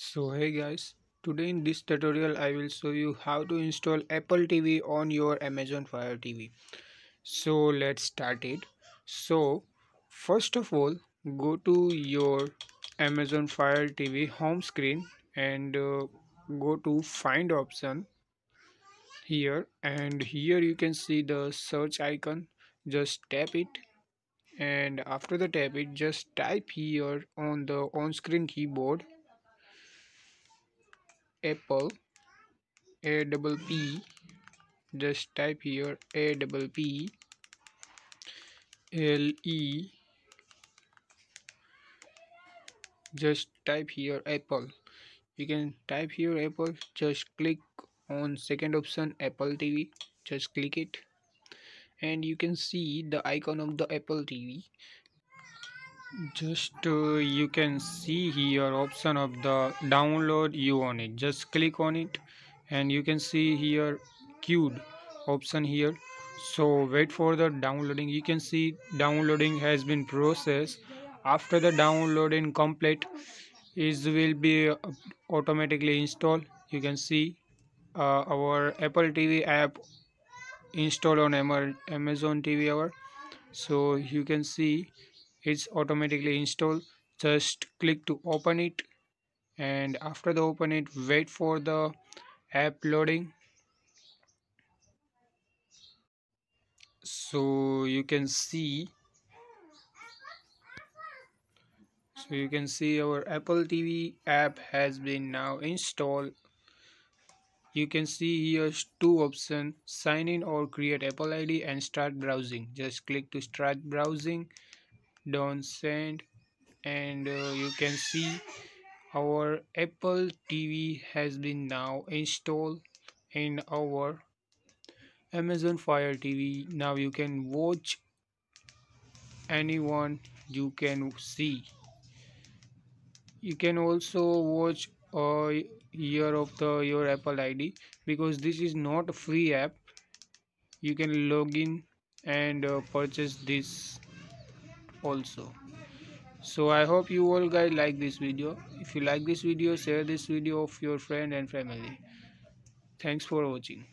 So hey guys, today in this tutorial I will show you how to install Apple TV on your Amazon Fire TV. So let's start it. So first of all, go to your Amazon Fire TV home screen and go to find option here, and here you can see the search icon. Just tap it, and after the tap it, just type here on the on-screen keyboard Apple, A double P. Just type here APPLE. Just type here Apple. You can type here Apple. Just click on second option Apple TV. Just click it, and you can see the icon of the Apple TV. Just you can see here option of the download you on it. Just click on it, and you can see here queued option here. So wait for the downloading. You can see downloading has been processed. After the downloading complete, it will be automatically installed. You can see our Apple TV app installed on Amazon TV hour. So you can see it's automatically installed. Just click to open it, and after the open it, wait for the app loading. So you can see our Apple TV app has been now installed. You can see here two options: sign in or create Apple ID and start browsing. Just click to start browsing, don't send, and you can see our Apple TV has been now installed in our Amazon Fire TV. Now you can watch anyone you can see. You can also watch year of the your Apple ID, because this is not a free app. You can log in and purchase this also. So I hope you all guys like this video. If you like this video, share this video of your friend and family. Thanks for watching.